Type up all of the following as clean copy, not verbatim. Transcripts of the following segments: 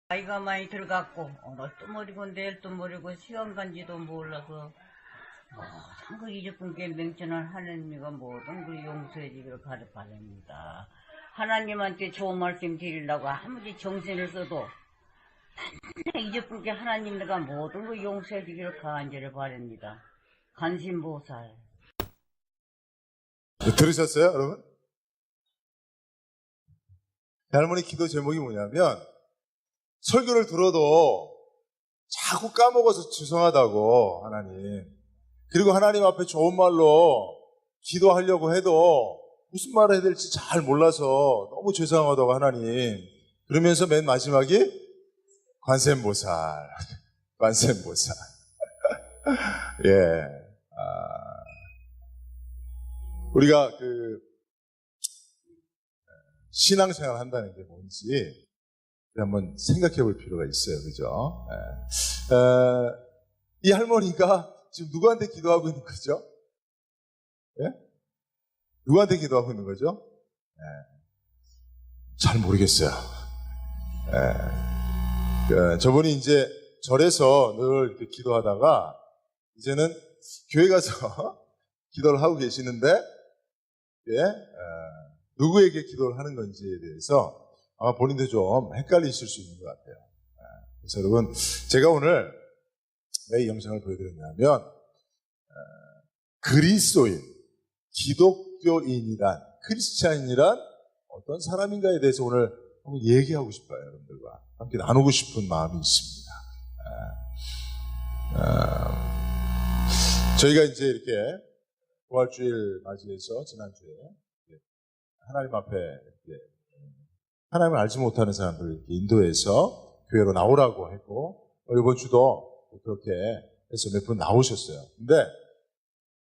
나이가 많이 들어갔고 오늘도 모르고 내일도 모르고 시간 간지도 몰라서 모든 그 이적분께 맹천한 하나님이가 모든 그 용서해 주기를 바랍니다. 하나님한테 좋은 말씀 드리려고 아무리 정신을 써도 이적분께 하나님과 모든 그 용서해 주기를 간절히 바랍니다. 관심보살. 들으셨어요, 여러분? 할머니 기도 제목이 뭐냐면, 설교를 들어도 자꾸 까먹어서 죄송하다고, 하나님. 그리고 하나님 앞에 좋은 말로 기도하려고 해도 무슨 말을 해야 될지 잘 몰라서 너무 죄송하다고, 하나님. 그러면서 맨 마지막이 관세음보살. 관세음보살. 예. 우리가 신앙생활 한다는 게 뭔지 한번 생각해 볼 필요가 있어요. 그죠? 이 할머니가 지금 누구한테 기도하고 있는 거죠? 예? 누구한테 기도하고 있는 거죠? 잘 모르겠어요. 저분이 이제 절에서 늘 이렇게 기도하다가 이제는 교회 가서 기도를 하고 계시는데, 누구에게 기도를 하는 건지에 대해서 아마 본인도 좀 헷갈리실 수 있는 것 같아요. 그래서 여러분, 제가 오늘 왜 이 영상을 보여드렸냐면, 그리스도인, 기독교인이란, 크리스찬이란 어떤 사람인가에 대해서 오늘 한번 얘기하고 싶어요. 여러분들과 함께 나누고 싶은 마음이 있습니다. 저희가 이제 이렇게 부활주일 맞이해서 지난주에 하나님 앞에 이렇게 하나님을 알지 못하는 사람들을 이렇게 인도해서 교회로 나오라고 했고, 이번 주도 그렇게 해서 몇 분 나오셨어요. 근데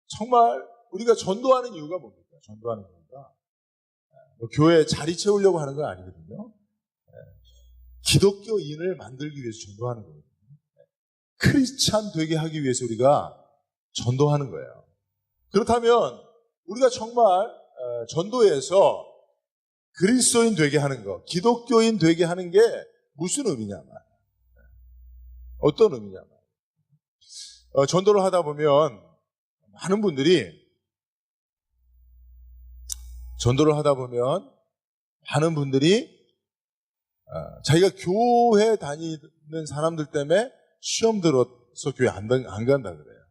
정말 우리가 전도하는 이유가 뭡니까? 전도하는 이유가 교회에 자리 채우려고 하는 건 아니거든요. 기독교인을 만들기 위해서 전도하는 거거든요. 크리스찬 되게 하기 위해서 우리가 전도하는 거예요. 그렇다면 우리가 정말 전도에서 그리스도인 되게 하는 거, 기독교인 되게 하는 게 무슨 의미냐 말이에요. 어떤 의미냐 말이에요. 전도를 하다 보면 많은 분들이 자기가 교회 다니는 사람들 때문에 시험 들어서 교회 안 간다 그래요.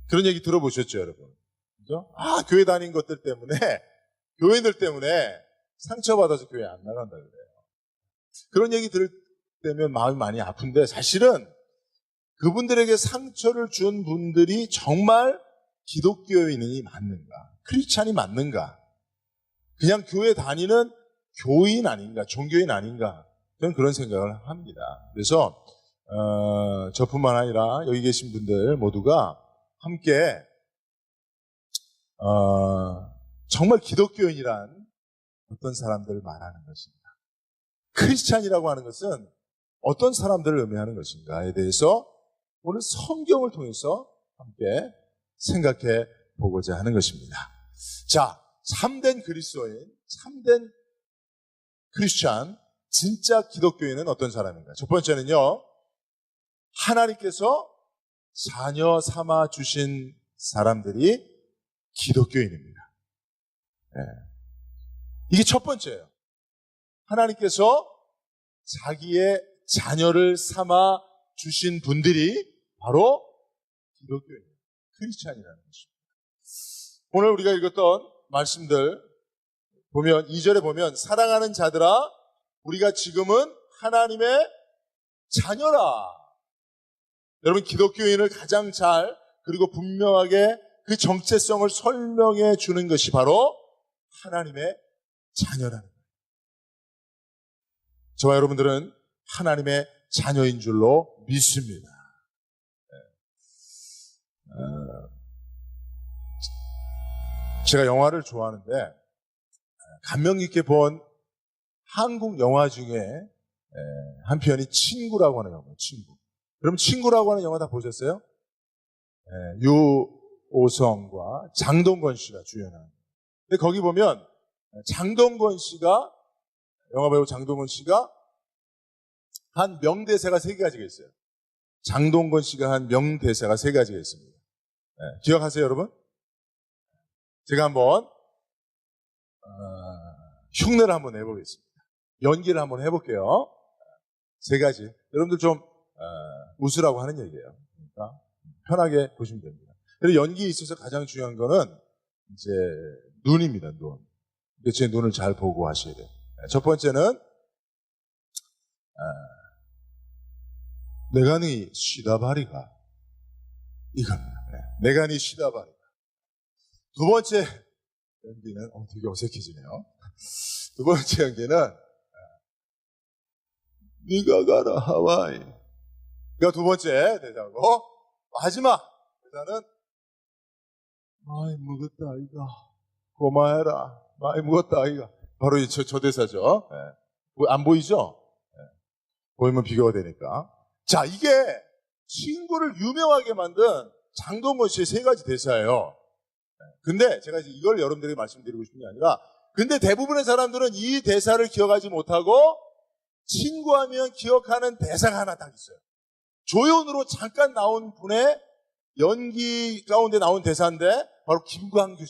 그런 얘기 들어보셨죠, 여러분? 그죠? 교회 다닌 것들 때문에, 교인들 때문에 상처받아서 교회 안 나간다 그래요. 그런 얘기 들을 때면 마음이 많이 아픈데, 사실은 그분들에게 상처를 준 분들이 정말 기독교인이 맞는가? 크리스찬이 맞는가? 그냥 교회 다니는 교인 아닌가? 종교인 아닌가? 저는 그런 생각을 합니다. 그래서 저뿐만 아니라 여기 계신 분들 모두가 함께 정말 기독교인이란 어떤 사람들을 말하는 것인가? 크리스찬이라고 하는 것은 어떤 사람들을 의미하는 것인가에 대해서 오늘 성경을 통해서 함께 생각해 보고자 하는 것입니다. 자, 참된 그리스도인, 참된 크리스찬, 진짜 기독교인은 어떤 사람인가? 첫 번째는요, 하나님께서 자녀 삼아 주신 사람들이 기독교인입니다. 이게 첫 번째예요. 하나님께서 자기의 자녀를 삼아 주신 분들이 바로 기독교인이에요. 크리스찬이라는 것입니다. 오늘 우리가 읽었던 말씀들 보면 2절에 보면 사랑하는 자들아 우리가 지금은 하나님의 자녀라. 여러분, 기독교인을 가장 잘 그리고 분명하게 그 정체성을 설명해 주는 것이 바로 하나님의 자녀라는 거예요. 저와 여러분들은 하나님의 자녀인 줄로 믿습니다. 제가 영화를 좋아하는데 감명 깊게 본 한국 영화 중에 한 편이 친구라고 하는 영화예요. 친구. 그럼 친구라고 하는 영화 다 보셨어요? 유오성과 장동건 씨가 주연한. 근데 거기 보면 장동건 씨가, 영화배우 장동건 씨가 한 명대사가 3가지가 있어요. 장동건 씨가 한 명대사가 3가지가 있습니다. 네, 기억하세요, 여러분? 제가 한번 흉내를 한번 내보겠습니다. 연기를 한번 해볼게요. 3가지. 여러분들 좀 웃으라고 하는 얘기예요. 그러니까 편하게 보시면 됩니다. 그리고 연기에 있어서 가장 중요한 거는 이제 눈입니다. 눈. 제 눈을 잘 보고 하셔야 돼요. 첫 번째는 내가 네 시다바리가 이겁니다. 내가 네 시다바리가. 두 번째 연기는 되게 어색해지네요. 두 번째 연기는 네가 가라 하와이. 그러니까 두 번째 대사고, 마지막 대사는 많이 먹었다 아이가 고마해라 많이 먹었다 아이가. 바로 저 대사죠. 안 보이죠? 보이면 비교가 되니까. 자, 이게 친구를 유명하게 만든 장동건 씨의 3가지 대사예요. 근데 제가 이걸 여러분들에게 말씀드리고 싶은 게 아니라, 근데 대부분의 사람들은 이 대사를 기억하지 못하고 친구하면 기억하는 대사가 하나 딱 있어요. 조연으로 잠깐 나온 분의 연기 가운데 나온 대사인데, 바로 김광규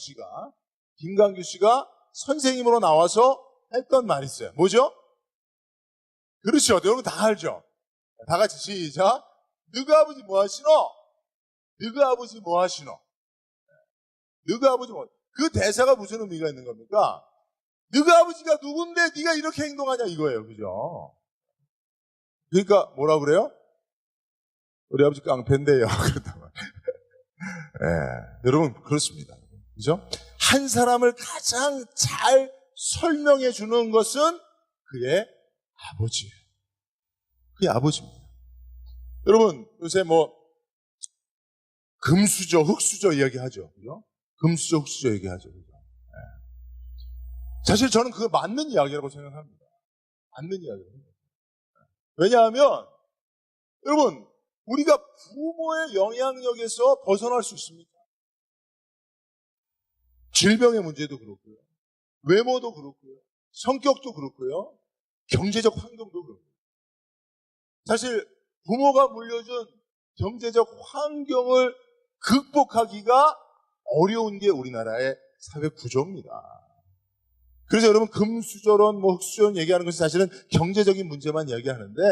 씨가 선생님으로 나와서 했던 말이 있어요. 뭐죠? 그렇죠. 여러분 다 알죠? 다 같이 시작. 너가 아버지 뭐 하시노? 너가 아버지 뭐 하시노? 너가 아버지 뭐, 그 대사가 무슨 의미가 있는 겁니까? 너가 아버지가 누군데 네가 이렇게 행동하냐 이거예요. 그죠? 그러니까 뭐라 그래요? 우리 아버지 깡패인데요. 그렇단 말이에요. 여러분 그렇습니다. 그죠? 한 사람을 가장 잘 설명해 주는 것은 그의 아버지예요. 그게 아버지입니다. 여러분 요새 뭐 금수저, 흙수저 이야기하죠. 그죠? 금수저, 흙수저 얘기하죠. 그죠? 사실 저는 그거 맞는 이야기라고 생각합니다. 맞는 이야기예요. 왜냐하면 여러분 우리가 부모의 영향력에서 벗어날 수 있습니까? 질병의 문제도 그렇고요. 외모도 그렇고요. 성격도 그렇고요. 경제적 환경도 그렇고요. 사실 부모가 물려준 경제적 환경을 극복하기가 어려운 게 우리나라의 사회 구조입니다. 그래서 여러분 금수저론, 흙수저론 얘기하는 것은 사실은 경제적인 문제만 이야기하는데,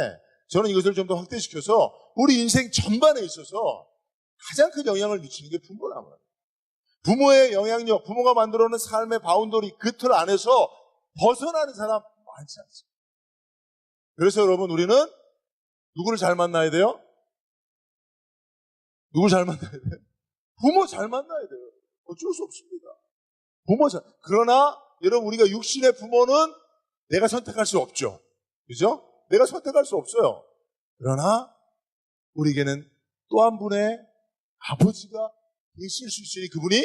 저는 이것을 좀 더 확대시켜서 우리 인생 전반에 있어서 가장 큰 영향을 미치는 게 부모란 말이에요. 부모의 영향력, 부모가 만들어놓은 삶의 바운더리, 그 틀 안에서 벗어나는 사람 많지 않습니다. 그래서 여러분 우리는 누구를 잘 만나야 돼요? 누구 잘 만나야 돼요? 부모 잘 만나야 돼요. 어쩔 수 없습니다. 그러나 여러분 우리가 육신의 부모는 내가 선택할 수 없죠. 그죠? 내가 선택할 수 없어요. 그러나 우리에게는 또 한 분의 아버지가 계실 수 있으니 그분이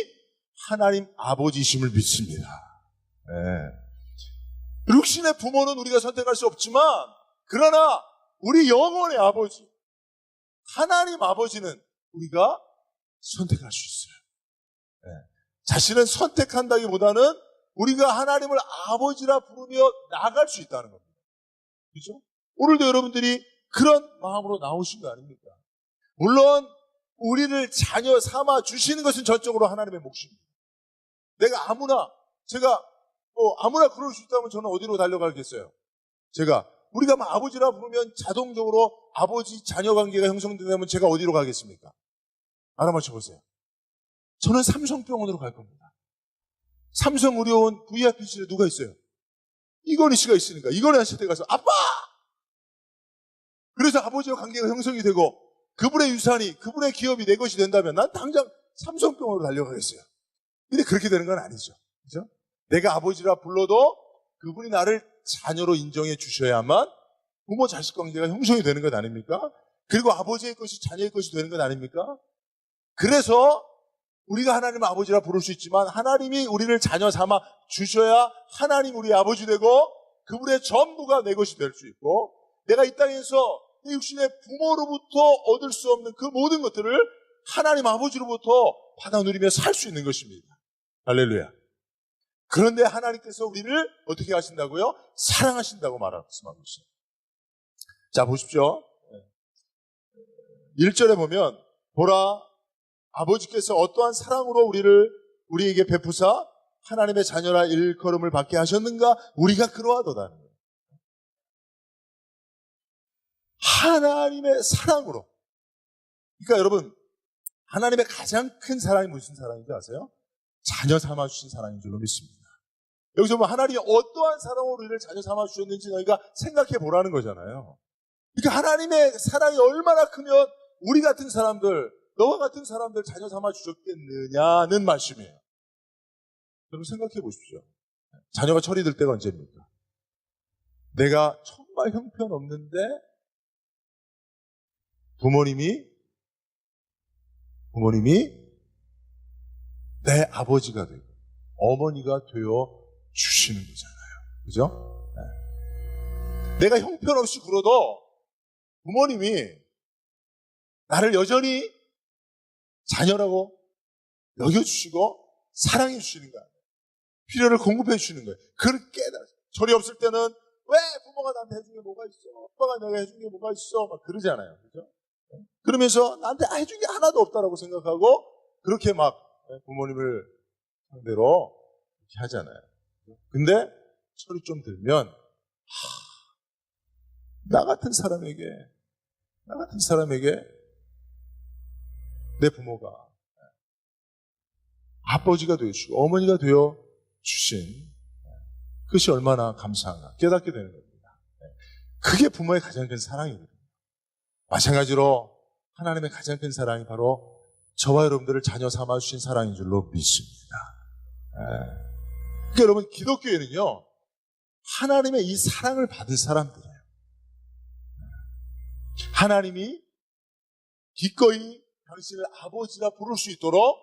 하나님 아버지이심을 믿습니다. 네. 육신의 부모는 우리가 선택할 수 없지만, 그러나 우리 영혼의 아버지, 하나님 아버지는 우리가 선택할 수 있어요. 네. 자신은 선택한다기보다는 우리가 하나님을 아버지라 부르며 나아갈 수 있다는 겁니다. 그렇죠? 오늘도 여러분들이 그런 마음으로 나오신 거 아닙니까? 물론 우리를 자녀 삼아 주시는 것은 전적으로 하나님의 몫입니다. 내가 제가 아무나 그럴 수 있다면 저는 어디로 달려가겠어요? 우리가 막 아버지라 부르면 자동적으로 아버지 자녀 관계가 형성되면 제가 어디로 가겠습니까? 알아맞혀 보세요. 저는 삼성병원으로 갈 겁니다. 삼성의료원 VIP실에 누가 있어요? 이건희 씨가 있으니까 이건희 씨한테 가서 아빠! 그래서 아버지와 관계가 형성이 되고 그분의 유산이, 그분의 기업이 내 것이 된다면 난 당장 삼성병원으로 달려가겠어요. 근데 그렇게 되는 건 아니죠. 그죠? 내가 아버지라 불러도 그분이 나를 자녀로 인정해 주셔야만 부모 자식 관계가 형성이 되는 것 아닙니까? 그리고 아버지의 것이 자녀의 것이 되는 것 아닙니까? 그래서 우리가 하나님 아버지라 부를 수 있지만 하나님이 우리를 자녀 삼아 주셔야 하나님 우리 아버지 되고 그분의 전부가 내 것이 될 수 있고, 내가 이 땅에서 내 육신의 부모로부터 얻을 수 없는 그 모든 것들을 하나님 아버지로부터 받아 누리며 살 수 있는 것입니다. 할렐루야. 그런데 하나님께서 우리를 어떻게 하신다고요? 사랑하신다고 말씀하고 있어요. 자, 보십시오. 1절에 보면 보라 아버지께서 어떠한 사랑으로 우리에게 베푸사 하나님의 자녀라 일컬음을 받게 하셨는가? 우리가 그러하도다는 거예요. 하나님의 사랑으로. 그러니까 여러분, 하나님의 가장 큰 사랑이 무슨 사랑인지 아세요? 자녀 삼아주신 사랑인 줄로 믿습니다. 여기서 보면 하나님이 어떠한 사랑으로 우리를 자녀 삼아주셨는지 너희가 생각해 보라는 거잖아요. 그러니까 하나님의 사랑이 얼마나 크면 우리 같은 사람들, 너와 같은 사람들 자녀 삼아주셨겠느냐는 말씀이에요. 여러분 생각해 보십시오. 자녀가 철이 들 때가 언제입니까? 내가 정말 형편없는데 부모님이 내 아버지가 되고 어머니가 되어 주시는 거잖아요. 그죠? 네. 내가 형편없이 굴어도 부모님이 나를 여전히 자녀라고 여겨주시고 사랑해 주시는 거예요. 필요를 공급해 주시는 거예요. 그걸 깨달아요. 철이 없을 때는 왜 부모가 나한테 해준 게 뭐가 있어? 아빠가 내가 해준 게 뭐가 있어? 막 그러잖아요. 그죠? 그러면서 나한테 해준 게 하나도 없다라고 생각하고 그렇게 막 부모님을 상대로 이렇게 하잖아요. 근데 철이 좀 들면 나 같은 사람에게 내 부모가 아버지가 되어주시고 어머니가 되어 주신 그것이 얼마나 감사한가 깨닫게 되는 겁니다. 그게 부모의 가장 큰 사랑이거든요. 마찬가지로 하나님의 가장 큰 사랑이 바로 저와 여러분들을 자녀 삼아주신 사랑인 줄로 믿습니다. 그러니까 여러분 기독교에는요 하나님의 이 사랑을 받은 사람들이에요. 하나님이 기꺼이 당신을 아버지라 부를 수 있도록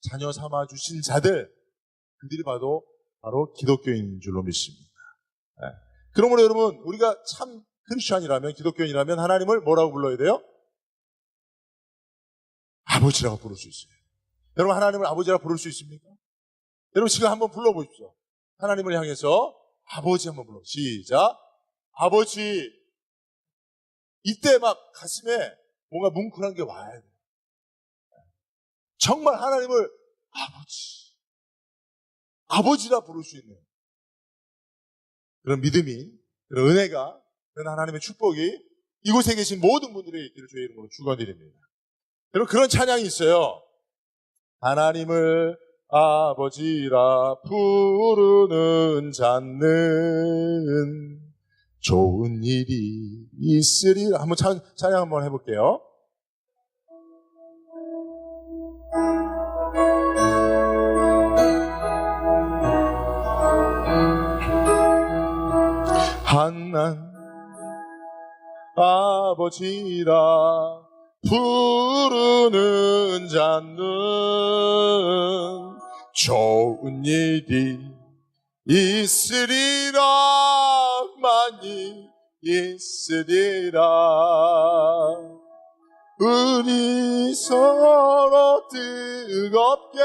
자녀 삼아주신 자들, 그들이 바로 기독교인인 줄로 믿습니다. 그러므로 여러분 우리가 참 크리스찬이라면 기독교인이라면 하나님을 뭐라고 불러야 돼요? 아버지라고 부를 수 있어요. 여러분 하나님을 아버지라고 부를 수 있습니까? 여러분 지금 한번 불러보십시오. 하나님을 향해서 아버지 한번 불러. 시작. 아버지. 이때 막 가슴에 뭔가 뭉클한 게 와야 돼요. 정말 하나님을 아버지라 부를 수 있는 그런 믿음이, 그런 은혜가, 그런 하나님의 축복이 이곳에 계신 모든 분들에게 있기를 주의 이름으로 축원드립니다. 여러분 그런 찬양이 있어요. 하나님을 아버지라 부르는 자는 좋은 일이 있으리라. 한번 찬양 한번 해볼게요. 하나님 아버지라 부르는 자는 좋은 일이 있으리라. 많이 있으리라. 우리 서로 뜨겁게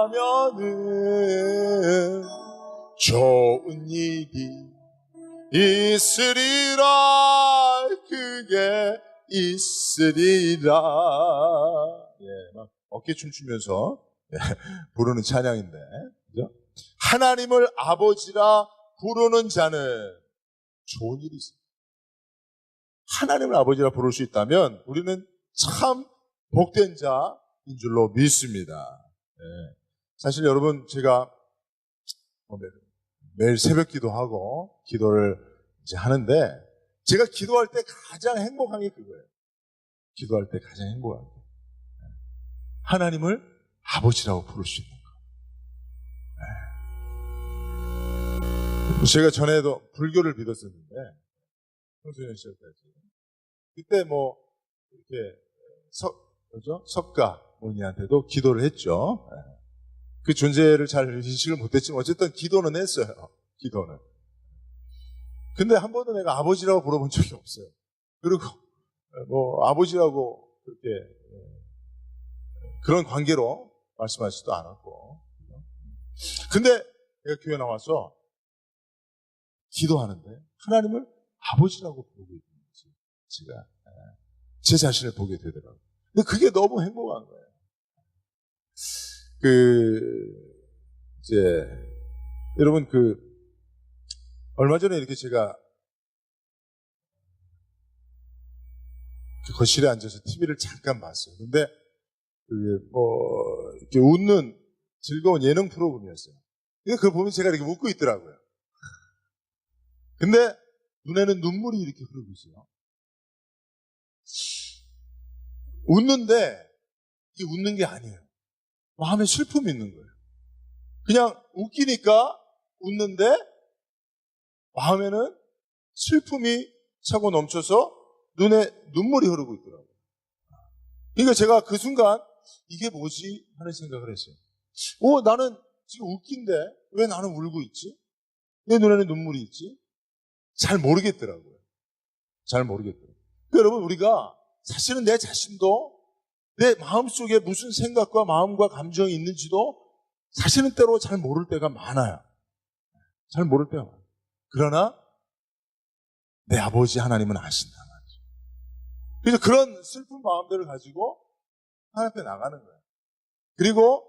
사랑하면은 좋은 일이 있으리라. 그게 있으리라. 막 어깨 춤추면서 부르는 찬양인데, 그죠? 하나님을 아버지라 부르는 자는 좋은 일이 있습니다. 하나님을 아버지라 부를 수 있다면 우리는 참 복된 자인 줄로 믿습니다. 사실 여러분 제가 매일 새벽 기도하고 기도를 이제 하는데 제가 기도할 때 가장 행복한 게 그거예요. 기도할 때 가장 행복한 게 하나님을 아버지라고 부를 수 있는 거. 제가 전에도 불교를 믿었었는데 청소년 시절 때지. 그때 뭐 이렇게 석가 모니한테도 기도를 했죠. 그 존재를 잘 인식을 못했지만 어쨌든 기도는 했어요. 기도는. 근데 한 번도 내가 아버지라고 불러본 적이 없어요. 그리고 뭐 아버지라고 그렇게 그런 관계로 말씀하지도 않았고. 근데 내가 교회 나와서 기도하는데 하나님을 아버지라고 부르고 있는 거지. 제가 제 자신을 보게 되더라고요. 근데 그게 너무 행복한 거예요. 이제 여러분 얼마 전에 이렇게 제가 거실에 앉아서 TV를 잠깐 봤어요. 근데 이렇게 웃는 즐거운 예능 프로그램이었어요. 근데 그걸 보면 제가 이렇게 웃고 있더라고요. 근데 눈에는 눈물이 이렇게 흐르고 있어요. 웃는데 이게 웃는 게 아니에요. 마음에 슬픔이 있는 거예요. 그냥 웃기니까 웃는데 마음에는 슬픔이 차고 넘쳐서 눈에 눈물이 흐르고 있더라고요. 그러니까 제가 그 순간 이게 뭐지 하는 생각을 했어요. 나는 지금 웃긴데 왜 나는 울고 있지? 내 눈에는 눈물이 있지? 잘 모르겠더라고요. 잘 모르겠더라고요. 그러니까 여러분 우리가 사실은 내 자신도 내 마음속에 무슨 생각과 마음과 감정이 있는지도 사실은 때로 잘 모를 때가 많아요. 잘 모를 때가 많아요. 그러나 내 아버지 하나님은 아신다 말이죠. 그래서 그런 슬픈 마음들을 가지고 하나님 앞에 나가는 거예요. 그리고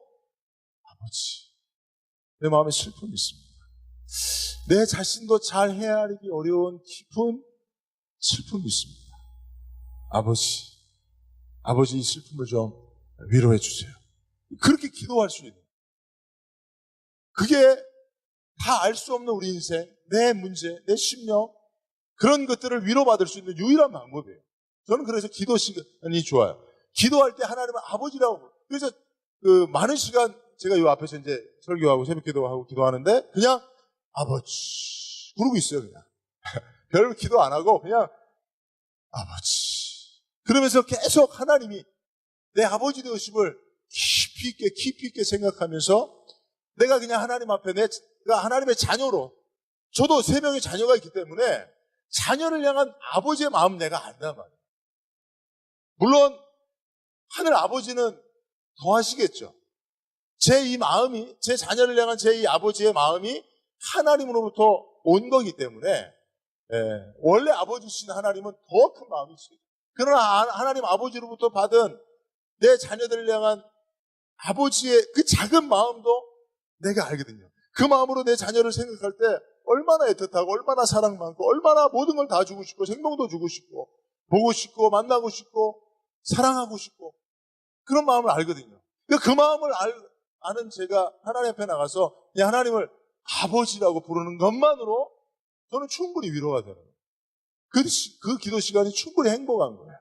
아버지, 내 마음에 슬픔이 있습니다. 내 자신도 잘 헤아리기 어려운 깊은 슬픔이 있습니다. 아버지 이 슬픔을 좀 위로해 주세요. 그렇게 기도할 수 있는, 그게 다 알 수 없는 우리 인생, 내 문제, 내 심령, 그런 것들을 위로받을 수 있는 유일한 방법이에요. 저는 그래서 기도 시간이 좋아요. 기도할 때 하나님은 아버지라고. 그래서 많은 시간 제가 이 앞에서 이제 설교하고 새벽 기도하고 기도하는데 그냥 아버지 부르고 있어요. 그냥 별 기도 안 하고 그냥 아버지. 그러면서 계속 하나님이 내 아버지 되심을 깊이 있게 생각하면서 내가 그냥 하나님 앞에 내가 하나님의 자녀로, 저도 3명의 자녀가 있기 때문에 자녀를 향한 아버지의 마음 내가 안단 말이에요. 물론 하늘 아버지는 더 하시겠죠. 제 이 마음이, 제 자녀를 향한 제 이 아버지의 마음이 하나님으로부터 온 거기 때문에 원래 아버지신 하나님은 더 큰 마음이시죠. 그러나 하나님 아버지로부터 받은 내 자녀들을 향한 아버지의 그 작은 마음도 내가 알거든요. 그 마음으로 내 자녀를 생각할 때 얼마나 애틋하고 얼마나 사랑 많고 얼마나 모든 걸 다 주고 싶고 생명도 주고 싶고 보고 싶고 만나고 싶고 사랑하고 싶고 그런 마음을 알거든요. 그 마음을 아는 제가 하나님 앞에 나가서 하나님을 아버지라고 부르는 것만으로 저는 충분히 위로가 되는 거예요. 그 기도 시간이 충분히 행복한 거예요.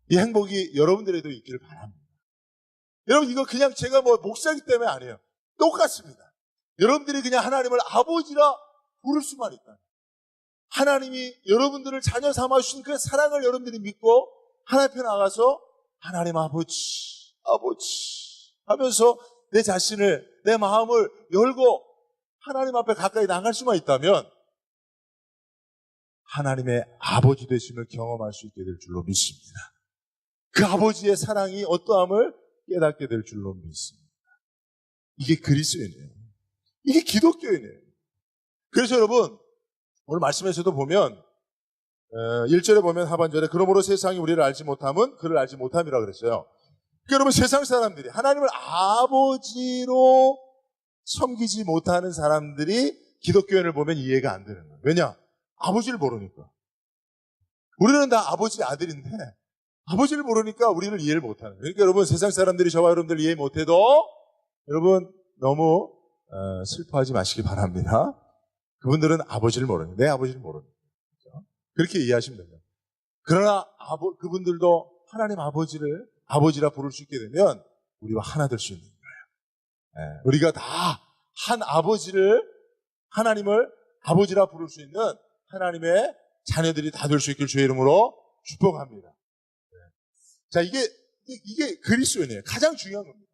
이 행복이 여러분들에도 있기를 바랍니다. 여러분 이거 그냥 제가 목사이기 때문에 아니에요. 똑같습니다. 여러분들이 그냥 하나님을 아버지라 부를 수만 있다. 하나님이 여러분들을 자녀 삼아주신 그 사랑을 여러분들이 믿고 하나님 앞에 나가서 하나님 아버지 하면서 내 자신을, 내 마음을 열고 하나님 앞에 가까이 나갈 수만 있다면 하나님의 아버지 되심을 경험할 수 있게 될 줄로 믿습니다. 그 아버지의 사랑이 어떠함을 깨닫게 될 줄로 믿습니다. 이게 그리스도인이에요. 이게 기독교인이에요. 그래서 여러분 오늘 말씀에서도 보면 1절에 보면 하반절에 그러므로 세상이 우리를 알지 못함은 그를 알지 못함이라 그랬어요. 그러니까 여러분 세상 사람들이 하나님을 아버지로 섬기지 못하는 사람들이 기독교인을 보면 이해가 안 되는 거예요. 왜냐? 아버지를 모르니까. 우리는 다 아버지 아들인데 아버지를 모르니까 우리를 이해를 못하는 거예요. 그러니까 여러분 세상 사람들이 저와 여러분들 이해 못해도 여러분 너무 슬퍼하지 마시기 바랍니다. 그분들은 아버지를 모르는, 내 아버지를 모르는 거죠. 그렇게 이해하시면 됩니다. 그러나 그분들도 하나님 아버지를 아버지라 부를 수 있게 되면 우리와 하나 될 수 있는 거예요. 우리가 다 한 아버지를, 하나님을 아버지라 부를 수 있는 하나님의 자녀들이 다 될 수 있길 주의 이름으로 축복합니다. 자, 이게 그리스도인이에요. 가장 중요한 겁니다.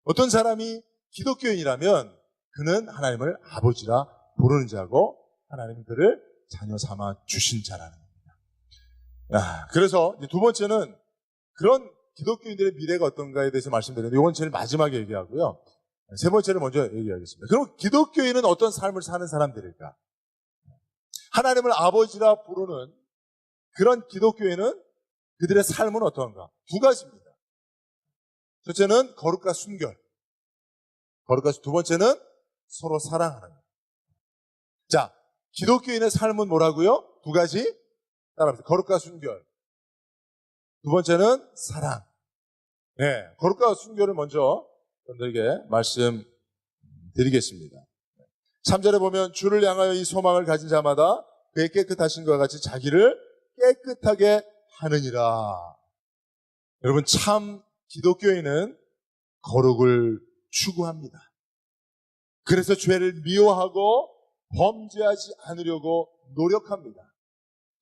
어떤 사람이 기독교인이라면 그는 하나님을 아버지라 부르는 자고 하나님 그를 자녀 삼아 주신 자라는 겁니다. 그래서 두 번째는 그런 기독교인들의 미래가 어떤가에 대해서 말씀드렸는데 이건 제일 마지막에 얘기하고요. 세 번째를 먼저 얘기하겠습니다. 그럼 기독교인은 어떤 삶을 사는 사람들일까? 하나님을 아버지라 부르는 그런 기독교에는 그들의 삶은 어떠한가? 두 가지입니다. 첫째는 거룩과 순결. 두 번째는 서로 사랑하는 것. 자, 기독교인의 삶은 뭐라고요? 두 가지. 따라합니다. 거룩과 순결. 두 번째는 사랑. 네, 거룩과 순결을 먼저 여러분들에게 말씀드리겠습니다. 3절에 보면 주를 향하여 이 소망을 가진 자마다 그의 깨끗하신 것과 같이 자기를 깨끗하게 하느니라. 여러분, 참 기독교인은 거룩을 추구합니다. 그래서 죄를 미워하고 범죄하지 않으려고 노력합니다.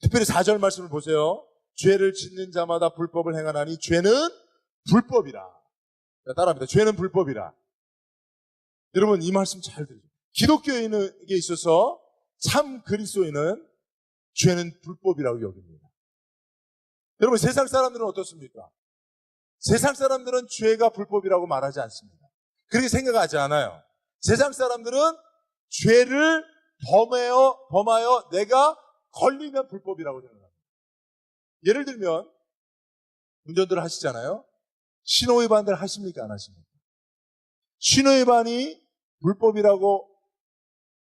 특별히 4절 말씀을 보세요. 죄를 짓는 자마다 불법을 행하나니 죄는 불법이라. 따라합니다. 죄는 불법이라. 여러분, 이 말씀 잘 들으세요. 기독교인에게 있어서 참 그리스도인은 죄는 불법이라고 여깁니다. 여러분, 세상 사람들은 어떻습니까? 세상 사람들은 죄가 불법이라고 말하지 않습니다. 그렇게 생각하지 않아요. 세상 사람들은 죄를 범하여 내가 걸리면 불법이라고 생각합니다. 예를 들면 운전들을 하시잖아요. 신호위반들 하십니까? 안 하십니까? 신호위반이 불법이라고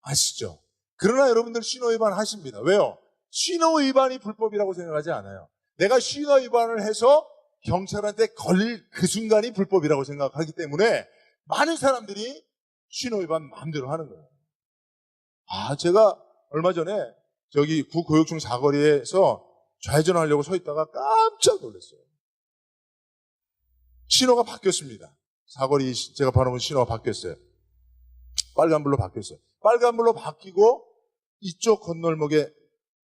아시죠? 그러나 여러분들 신호위반 하십니다. 왜요? 신호위반이 불법이라고 생각하지 않아요. 내가 신호위반을 해서 경찰한테 걸릴 그 순간이 불법이라고 생각하기 때문에 많은 사람들이 신호위반 마음대로 하는 거예요. 제가 얼마 전에 저기 구고육중 사거리에서 좌회전하려고 서 있다가 깜짝 놀랐어요. 신호가 바뀌었습니다. 사거리 제가 바라본 신호가 바뀌었어요. 빨간불로 바뀌었어요. 빨간불로 바뀌고 이쪽 건널목에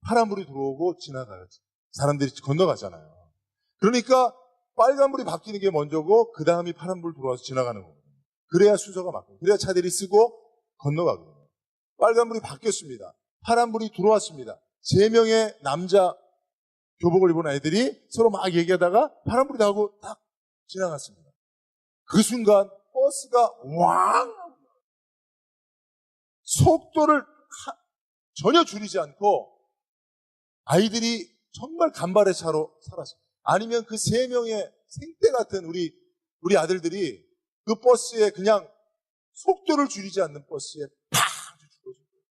파란불이 들어오고 지나가요. 사람들이 건너가잖아요. 그러니까 빨간불이 바뀌는 게 먼저고 그 다음이 파란불 들어와서 지나가는 거예요. 그래야 순서가 맞고 그래야 차들이 쓰고 건너가거든요. 빨간불이 바뀌었습니다. 파란불이 들어왔습니다. 3명의 남자 교복을 입은 아이들이 서로 막 얘기하다가 파란불이 나오고 딱 지나갔습니다. 그 순간 버스가 왕 속도를 전혀 줄이지 않고 아이들이 정말 간발의 차로 살았어요. 아니면 그 3명의 생떼 같은 우리 아들들이 그 버스에 그냥 속도를 줄이지 않는 버스에 팍 죽어진 거예요.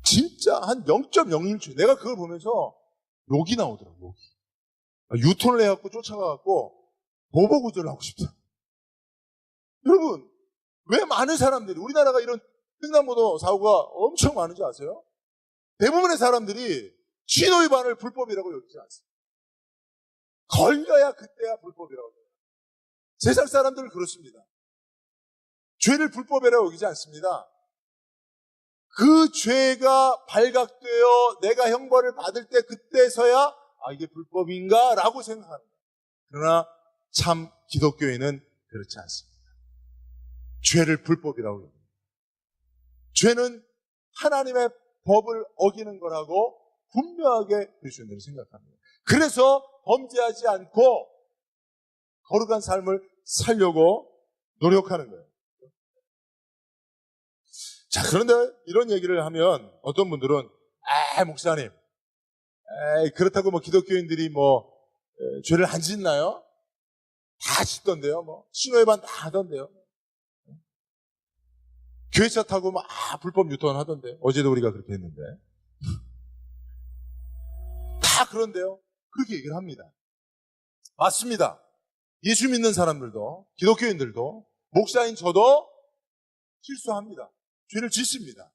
진짜 한 0.01초. 내가 그걸 보면서 욕이 나오더라고요. 유턴을 해갖고 쫓아가갖고 보복구조를 하고 싶다. 여러분, 왜 많은 사람들이, 우리나라가 이런 횡단보도 사고가 엄청 많은지 아세요? 대부분의 사람들이 신호위반을 불법이라고 여기지 않습니다. 걸려야 그때야 불법이라고 해요. 세상 사람들은 그렇습니다. 죄를 불법이라고 여기지 않습니다. 그 죄가 발각되어 내가 형벌을 받을 때 그때서야 이게 불법인가? 라고 생각합니다. 그러나 참 기독교인은 그렇지 않습니다. 죄를 불법이라고 합니다. 죄는 하나님의 법을 어기는 거라고 분명하게 그리스도인들이 생각합니다. 그래서 범죄하지 않고 거룩한 삶을 살려고 노력하는 거예요. 자, 그런데 이런 얘기를 하면 어떤 분들은 목사님, 그렇다고 기독교인들이 죄를 안 짓나요? 다 짓던데요. 신호위반 다 하던데요. 교회차 타고 불법 유턴 하던데. 어제도 우리가 그렇게 했는데. 다 그런데요. 그렇게 얘기를 합니다. 맞습니다. 예수 믿는 사람들도, 기독교인들도, 목사인 저도 실수합니다. 죄를 짓습니다.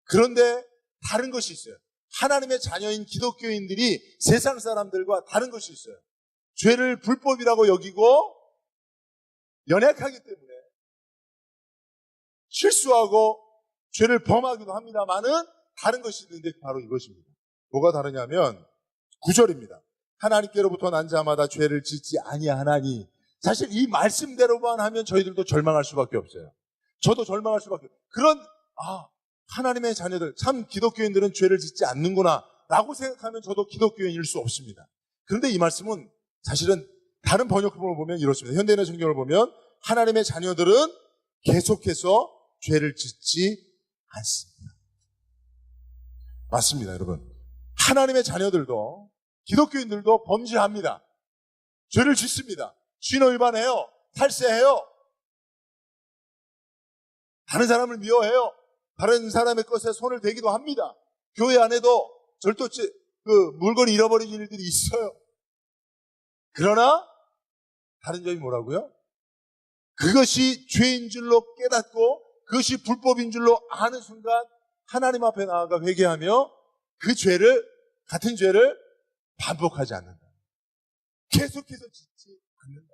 그런데 다른 것이 있어요. 하나님의 자녀인 기독교인들이 세상 사람들과 다른 것이 있어요. 죄를 불법이라고 여기고 연약하기 때문에 실수하고 죄를 범하기도 합니다만은 다른 것이 있는데 바로 이것입니다. 뭐가 다르냐면 9절입니다. 하나님께로부터 난 자마다 죄를 짓지 아니하나니. 사실 이 말씀대로만 하면 저희들도 절망할 수밖에 없어요. 저도 절망할 수밖에 없어요. 그런 하나님의 자녀들, 참 기독교인들은 죄를 짓지 않는구나 라고 생각하면 저도 기독교인일 수 없습니다. 그런데 이 말씀은 사실은 다른 번역본을 보면 이렇습니다. 현대인의 성경을 보면 하나님의 자녀들은 계속해서 죄를 짓지 않습니다. 맞습니다, 여러분. 하나님의 자녀들도 기독교인들도 범죄합니다. 죄를 짓습니다. 신호 위반해요. 탈세해요. 다른 사람을 미워해요. 다른 사람의 것에 손을 대기도 합니다. 교회 안에도 절도죄, 물건을 잃어버린 일들이 있어요. 그러나 다른 점이 뭐라고요? 그것이 죄인 줄로 깨닫고 그것이 불법인 줄로 아는 순간 하나님 앞에 나아가 회개하며 그 죄를, 같은 죄를 반복하지 않는다. 계속해서 짓지 않는다.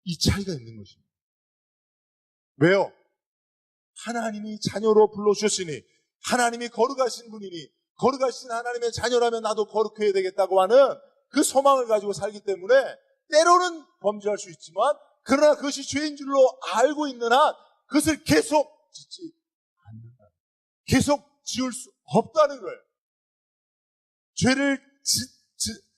이 차이가 있는 것입니다. 왜요? 하나님이 자녀로 불러주셨으니, 하나님이 거룩하신 분이니, 거룩하신 하나님의 자녀라면 나도 거룩해야 되겠다고 하는 그 소망을 가지고 살기 때문에 때로는 범죄할 수 있지만, 그러나 그것이 죄인 줄로 알고 있는 한 그것을 계속 짓지 않는다. 계속 지을 수 없다는 거예요.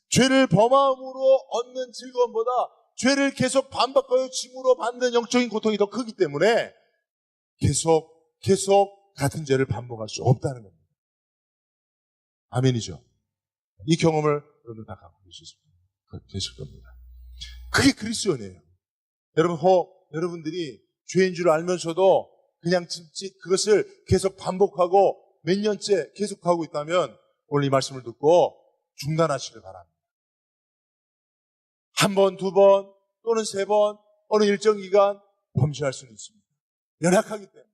죄를 범함으로 얻는 즐거움보다 죄를 계속 반복하여 짐으로 받는 영적인 고통이 더 크기 때문에 계속 같은 죄를 반복할 수 없다는 겁니다. 아멘이죠. 이 경험을 여러분 다 갖고 계실 겁니다. 그게 그리스도인이에요. 여러분들이 죄인 줄 알면서도 그냥 그것을 계속 반복하고 몇 년째 계속하고 있다면 오늘 이 말씀을 듣고 중단하시길 바랍니다. 한 번, 두 번, 또는 세 번, 어느 일정 기간 범죄할 수는 있습니다. 연약하기 때문에.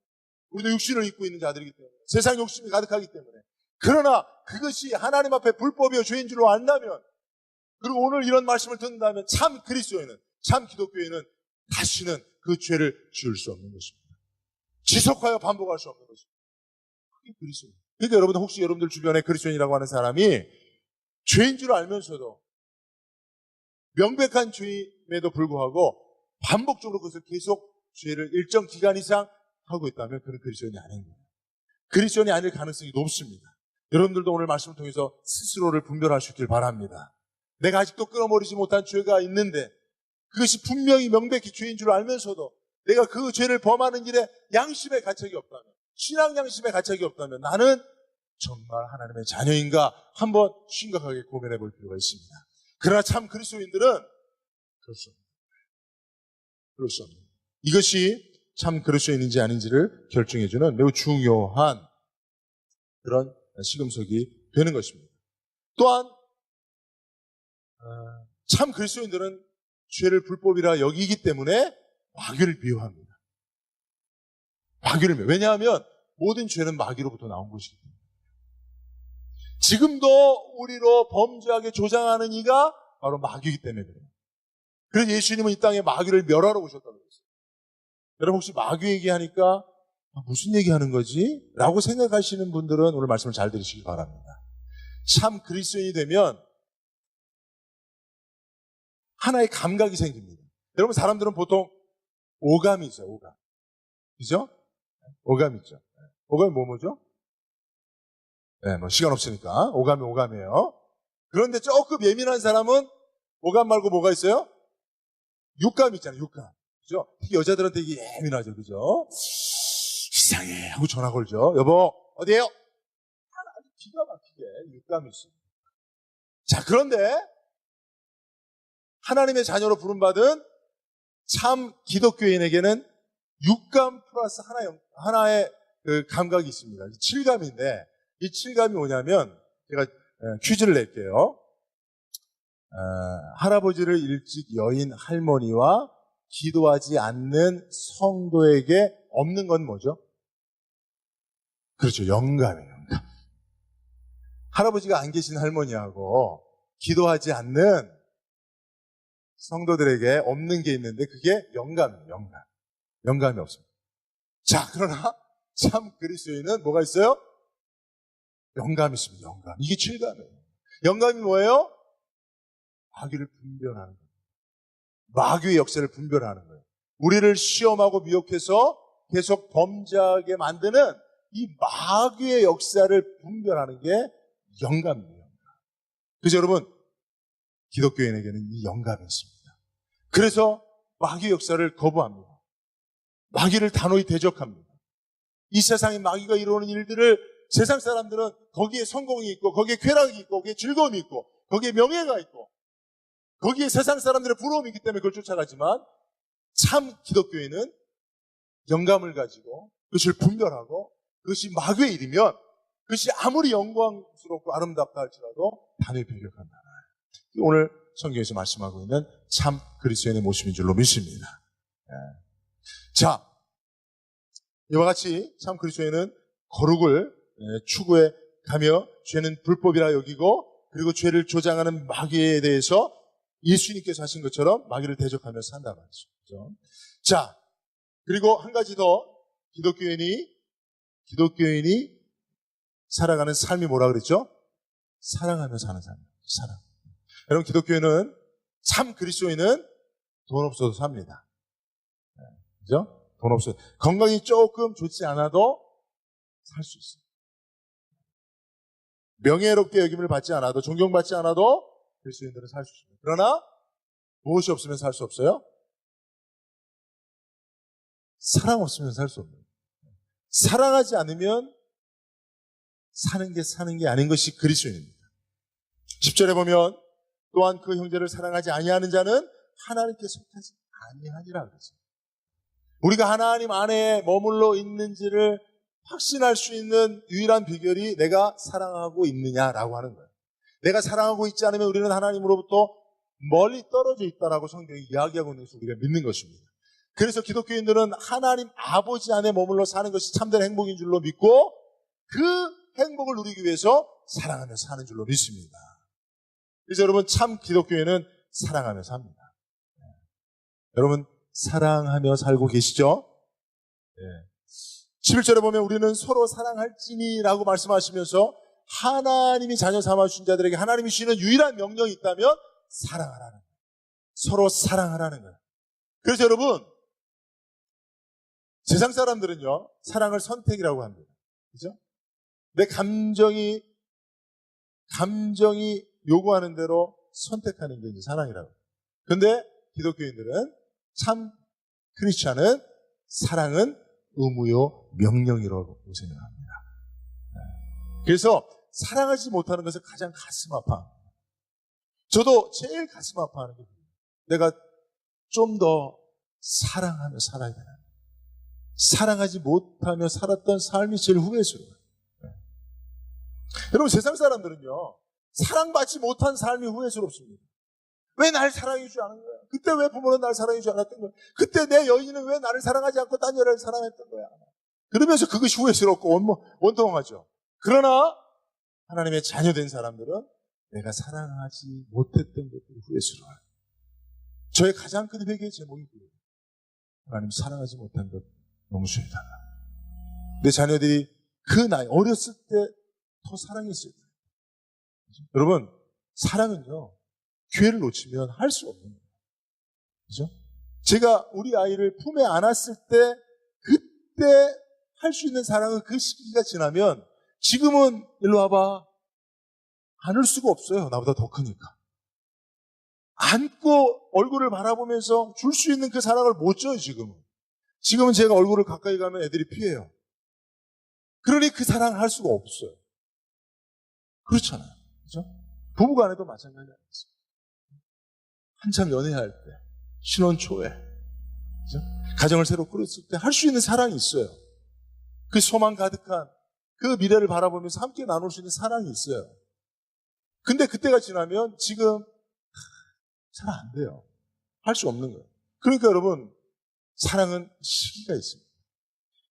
우리도 육신을 입고 있는 자들이기 때문에. 세상 욕심이 가득하기 때문에. 그러나 그것이 하나님 앞에 불법이요 죄인 줄로 안다면, 그리고 오늘 이런 말씀을 듣는다면 참 그리스도인은, 참 기독교인은 다시는 그 죄를 지을 수 없는 것입니다. 지속하여 반복할 수 없는 것입니다. 그게 그리스도인. 그러니까 여러분, 혹시 여러분들 주변에 그리스도인이라고 하는 사람이 죄인 줄 알면서도 명백한 죄임에도 불구하고 반복적으로 그것을 계속 죄를 일정 기간 이상 하고 있다면 그는 그리스도인이 아닌 거예요. 그리스도인이 아닐 가능성이 높습니다. 여러분들도 오늘 말씀을 통해서 스스로를 분별하시길 바랍니다. 내가 아직도 끊어버리지 못한 죄가 있는데 그것이 분명히 명백히 죄인 줄 알면서도 내가 그 죄를 범하는 일에 양심의 가책이 없다면, 신앙 양심의 가책이 없다면 나는 정말 하나님의 자녀인가 한번 심각하게 고민해 볼 필요가 있습니다. 그러나 참 그리스도인들은 그럴 수 없습니다. 이것이 참 그리스도인인지 아닌지를 결정해주는 매우 중요한 그런 시금석이 되는 것입니다. 또한 참 그리스도인들은 죄를 불법이라 여기기 때문에 마귀를 미워합니다. 마귀를 미워. 왜냐하면 모든 죄는 마귀로부터 나온 것이기 때문에. 지금도 우리로 범죄하게 조장하는 이가 바로 마귀이기 때문에 그래요. 그래서 예수님은 이 땅에 마귀를 멸하러 오셨다고 그랬어요. 여러분 혹시 마귀 얘기하니까 무슨 얘기하는 거지? 라고 생각하시는 분들은 오늘 말씀을 잘 들으시기 바랍니다. 참 그리스도인이 되면 하나의 감각이 생깁니다. 여러분 사람들은 보통 오감이 있어요. 오감. 그죠? 오감 있죠. 오감이 뭐죠? 네, 시간 없으니까 오감이 오감이에요. 그런데 조금 예민한 사람은 오감 말고 뭐가 있어요? 육감 있잖아요. 육감. 그죠? 특히 여자들한테 이게 예민하죠. 그죠? 이상해 하고 전화 걸죠. 여보 어디에요? 아주 기가 막히게 육감이 있어요. 자, 그런데 하나님의 자녀로 부름받은 참 기독교인에게는 육감 플러스 하나의 그 감각이 있습니다. 칠감인데 이 칠감이 뭐냐면 제가 퀴즈를 낼게요. 할아버지를 일찍 여인 할머니와 기도하지 않는 성도에게 없는 건 뭐죠? 그렇죠. 영감이에요. 영감. 할아버지가 안 계신 할머니하고 기도하지 않는 성도들에게 없는 게 있는데 그게 영감이에요. 영감. 영감이 없습니다. 자, 그러나 참 그리스도인은 뭐가 있어요? 영감이 있습니다. 영감. 이게 칠감이에요. 영감이 뭐예요? 마귀를 분별하는 거예요. 마귀의 역사를 분별하는 거예요. 우리를 시험하고 미혹해서 계속 범죄하게 만드는 이 마귀의 역사를 분별하는 게 영감이에요. 그래서 여러분 기독교인에게는 이 영감이 있습니다. 그래서 마귀의 역사를 거부합니다. 마귀를 단호히 대적합니다. 이 세상에 마귀가 이루는 일들을 세상 사람들은 거기에 성공이 있고 거기에 쾌락이 있고 거기에 즐거움이 있고 거기에 명예가 있고 거기에 세상 사람들의 부러움이 있기 때문에 그걸 쫓아가지만 참 기독교인은 영감을 가지고 그것을 분별하고 그것이 마귀의 일이면 그것이 아무리 영광스럽고 아름답다 할지라도 단호히 배격한다. 오늘 성경에서 말씀하고 있는 참 그리스도인의 모습인 줄로 믿습니다. 자, 이와 같이 참 그리스도인은 거룩을 추구해 가며 죄는 불법이라 여기고 그리고 죄를 조장하는 마귀에 대해서 예수님께서 하신 것처럼 마귀를 대적하며 산다 말이죠. 그렇죠? 자, 그리고 한 가지 더 기독교인이 살아가는 삶이 뭐라 그랬죠? 사랑하며 사는 삶. 사랑. 여러분 기독교인은 참 그리스도인은 돈 없어도 삽니다. 그죠? 돈 없어도 건강이 조금 좋지 않아도 살 수 있어요. 명예롭게 여김을 받지 않아도 존경받지 않아도 그리스도인들은 살 수 있습니다. 그러나 무엇이 없으면 살 수 없어요? 사랑 없으면 살 수 없는. 사랑하지 않으면 사는 게 아닌 것이 그리스도인입니다. 10절에 보면 또한 그 형제를 사랑하지 아니하는 자는 하나님께 속하지 아니하니라 그러죠. 우리가 하나님 안에 머물러 있는지를 확신할 수 있는 유일한 비결이 내가 사랑하고 있느냐라고 하는 거예요. 내가 사랑하고 있지 않으면 우리는 하나님으로부터 멀리 떨어져 있다라고 성경이 이야기하고 있는 것을 우리가 믿는 것입니다. 그래서 기독교인들은 하나님 아버지 안에 머물러 사는 것이 참된 행복인 줄로 믿고 그 행복을 누리기 위해서 사랑하며 사는 줄로 믿습니다. 그래서 여러분 참 기독교인은 사랑하며 삽니다. 여러분 사랑하며 살고 계시죠? 11절에 보면 우리는 서로 사랑할지니라고 말씀하시면서 하나님이 자녀 삼아주신 자들에게 하나님이 주시는 유일한 명령이 있다면 사랑하라는 거예요. 서로 사랑하라는 거예요. 그래서 여러분 세상 사람들은요 사랑을 선택이라고 합니다. 그죠? 내 감정이 요구하는 대로 선택하는 게 이제 사랑이라고. 근데 기독교인들은 참 크리스찬은 사랑은 의무요 명령이라고 생각합니다. 그래서 사랑하지 못하는 것은 가장 가슴 아파. 저도 제일 가슴 아파하는 게 내가 좀 더 사랑하며 살아야 되나. 사랑하지 못하며 살았던 삶이 제일 후회스러워요. 여러분 세상 사람들은요 사랑받지 못한 삶이 후회스럽습니다. 왜 날 사랑해주지 않은 거야? 그때 왜 부모는 날 사랑해주지 않았던 거야? 그때 내 여인은 왜 나를 사랑하지 않고 딴 여자를 사랑했던 거야? 그러면서 그것이 후회스럽고 원통하죠. 그러나 하나님의 자녀된 사람들은 내가 사랑하지 못했던 것들이 후회스러워요. 저의 가장 큰 회개의 제목이 그거예요. 하나님 사랑하지 못한 것 너무 후회다. 내 자녀들이 그 나이 어렸을 때 더 사랑했어요. 여러분 사랑은요 기회를 놓치면 할 수 없는 거예요. 그죠? 제가 우리 아이를 품에 안았을 때 그때 할 수 있는 사랑은 그 시기가 지나면 지금은 일로 와봐 안을 수가 없어요. 나보다 더 크니까. 안고 얼굴을 바라보면서 줄 수 있는 그 사랑을 못 줘요. 지금은 제가 얼굴을 가까이 가면 애들이 피해요. 그러니 그 사랑을 할 수가 없어요. 그렇잖아요. 그죠? 부부간에도 마찬가지 아니겠습니까? 한참 연애할 때, 신혼 초에, 그죠? 가정을 새로 꾸렸을 때 할 수 있는 사랑이 있어요. 그 소망 가득한 그 미래를 바라보면서 함께 나눌 수 있는 사랑이 있어요. 근데 그때가 지나면 지금 잘 안 돼요. 할 수 없는 거예요. 그러니까 여러분, 사랑은 시기가 있습니다.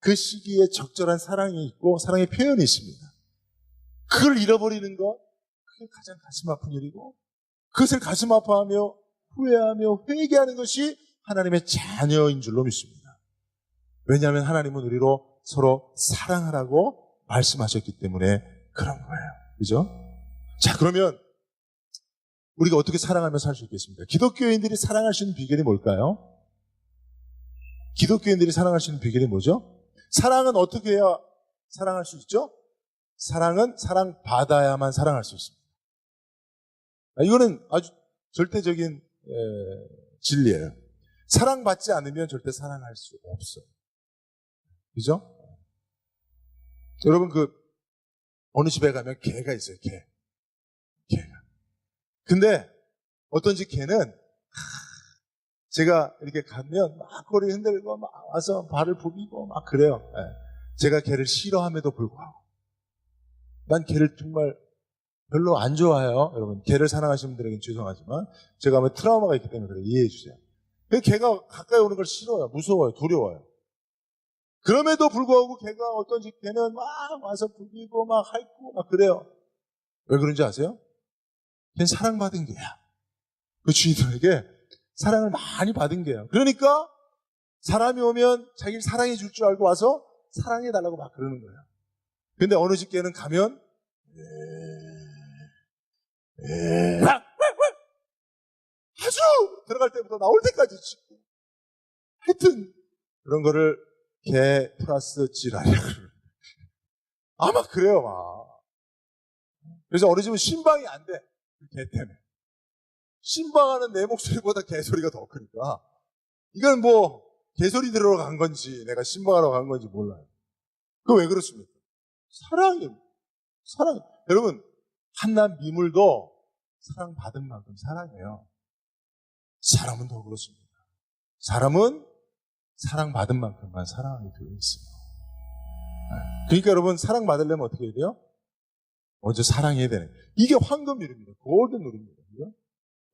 그 시기에 적절한 사랑이 있고 사랑의 표현이 있습니다. 그걸 잃어버리는 것, 그게 가장 가슴 아픈 일이고 그것을 가슴 아파하며 후회하며 회개하는 것이 하나님의 자녀인 줄로 믿습니다. 왜냐하면 하나님은 우리로 서로 사랑하라고 말씀하셨기 때문에 그런 거예요. 그죠? 자, 그러면 우리가 어떻게 사랑하며 살 수 있겠습니까? 기독교인들이 사랑할 수 있는 비결이 뭘까요? 기독교인들이 사랑할 수 있는 비결이 뭐죠? 사랑은 어떻게 해야 사랑할 수 있죠? 사랑은 사랑받아야만 사랑할 수 있습니다. 이거는 아주 절대적인 진리예요. 사랑받지 않으면 절대 사랑할 수 없어요. 그죠? 여러분 어느 집에 가면 개가 있어요. 개가. 근데 어떤 집 개는 제가 이렇게 가면 막 꼬리 흔들고 막 와서 발을 부비고 막 그래요. 예. 제가 개를 싫어함에도 불구하고 난 개를 정말 별로 안 좋아해요. 여러분 개를 사랑하시는 분들에게는 죄송하지만 제가 아마 트라우마가 있기 때문에 그래 이해해 주세요. 개가 가까이 오는 걸 싫어요. 무서워요. 두려워요. 그럼에도 불구하고 개가 어떤 집 개는 막 와서 부비고 막 핥고 막 그래요. 왜 그런지 아세요? 걔는 사랑받은 개야. 그 주인들에게 사랑을 많이 받은 개야. 그러니까 사람이 오면 자기를 사랑해 줄 줄 알고 와서 사랑해 달라고 막 그러는 거야. 근데 어느 집 개는 가면 아주 들어갈 때부터 나올 때까지 짖고 하여튼 그런 거를 개 플러스 찌라리라고 그러는데 아마 그래요 막. 그래서 어느 집은 신방이 안 돼. 개 때문에. 신방하는 내 목소리보다 개소리가 더 크니까 이건 뭐 개소리 들으러 간 건지 내가 신방하러 간 건지 몰라요. 그거 왜 그렇습니까? 사랑이에요. 사랑. 여러분 한낱 미물도 사랑받은 만큼 사랑해요. 사람은 더 그렇습니다. 사람은 사랑받은 만큼만 사랑하게 되어 있어요. 그러니까 여러분 사랑받으려면 어떻게 해야 돼요? 먼저 사랑해야 되는. 이게 황금률입니다. 골든 룰입니다.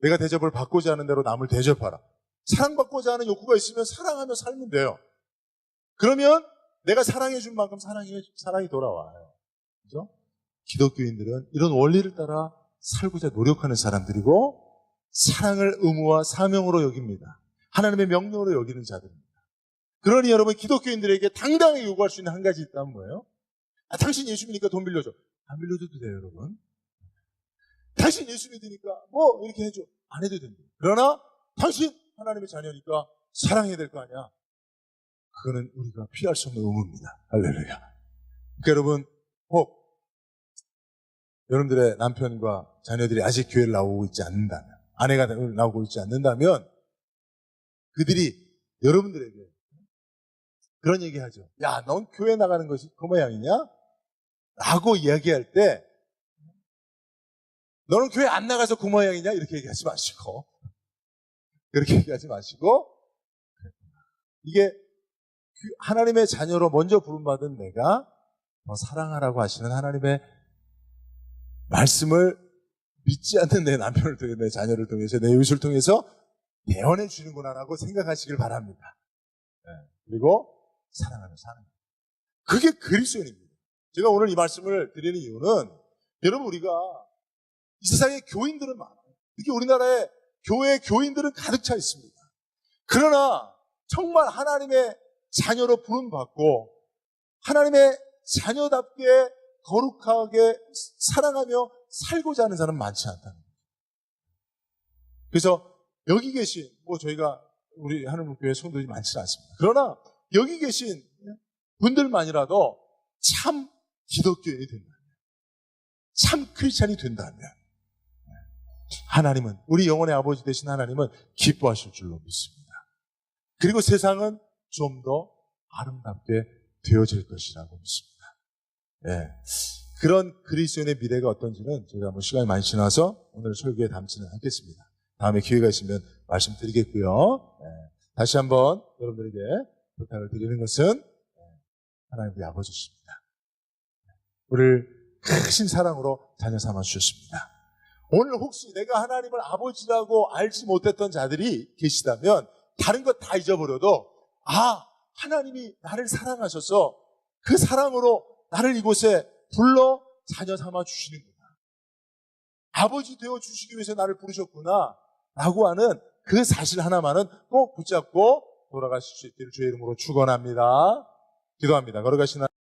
내가 대접을 받고자 하는 대로 남을 대접하라. 사랑받고자 하는 욕구가 있으면 사랑하며 살면 돼요. 그러면 내가 사랑해 준 만큼 사랑이 돌아와요. 그죠? 기독교인들은 이런 원리를 따라 살고자 노력하는 사람들이고 사랑을 의무와 사명으로 여깁니다. 하나님의 명령으로 여기는 자들입니다. 그러니 여러분 기독교인들에게 당당하게 요구할 수 있는 한 가지 있다면 뭐예요? 당신 예수 믿으니까 돈 빌려줘. 안 빌려줘도 돼요, 여러분. 당신 예수 믿으니까 뭐 이렇게 해줘. 안 해도 됩니다. 그러나 당신 하나님의 자녀니까 사랑해야 될 거 아니야. 그거는 우리가 피할 수 없는 의무입니다. 할렐루야. 그러니까 여러분 혹 여러분들의 남편과 자녀들이 아직 교회를 나오고 있지 않는다면 아내가 나오고 있지 않는다면 그들이 여러분들에게 그런 얘기하죠. 야, 넌 교회 나가는 것이 그 모양이냐? 라고 이야기할 때 너는 교회 안 나가서 그 모양이냐? 이렇게 얘기하지 마시고 그렇게 얘기하지 마시고 이게 하나님의 자녀로 먼저 부름받은 내가 더 사랑하라고 하시는 하나님의 말씀을 믿지 않는 내 남편을 통해 내 자녀를 통해서 내 이웃을 통해서 대언해 주는구나라고 생각하시길 바랍니다. 네. 그리고 사랑하며 사는 것. 그게 그리스도인입니다. 제가 오늘 이 말씀을 드리는 이유는 여러분 우리가 이 세상에 교인들은 많아요. 특히 우리나라에 교회 교인들은 가득 차 있습니다. 그러나 정말 하나님의 자녀로 부름받고 하나님의 자녀답게 거룩하게 사랑하며 살고자 하는 사람은 많지 않다는 거예요. 그래서 여기 계신 저희가 우리 하늘문교회 성도들이 많지는 않습니다. 그러나 여기 계신 분들만이라도 참 기독교인이 된다면 참 크리스찬이 된다면 하나님은 우리 영혼의 아버지 되신 하나님은 기뻐하실 줄로 믿습니다. 그리고 세상은 좀 더 아름답게 되어질 것이라고 믿습니다. 예. 그런 그리스도인의 미래가 어떤지는 제가 시간이 많이 지나서 오늘 설교에 담지는 않겠습니다. 다음에 기회가 있으면 말씀드리겠고요. 예. 다시 한번 여러분들에게 부탁을 드리는 것은 하나님 우리 아버지십니다. 우리를 크신 사랑으로 자녀 삼아 주셨습니다. 오늘 혹시 내가 하나님을 아버지라고 알지 못했던 자들이 계시다면 다른 것 다 잊어버려도 하나님이 나를 사랑하셔서 그 사랑으로 나를 이곳에 불러 자녀 삼아 주시는구나. 아버지 되어 주시기 위해서 나를 부르셨구나 라고 하는 그 사실 하나만은 꼭 붙잡고 돌아가실 수 있기를 주의 이름으로 축원합니다. 기도합니다. 걸어가시나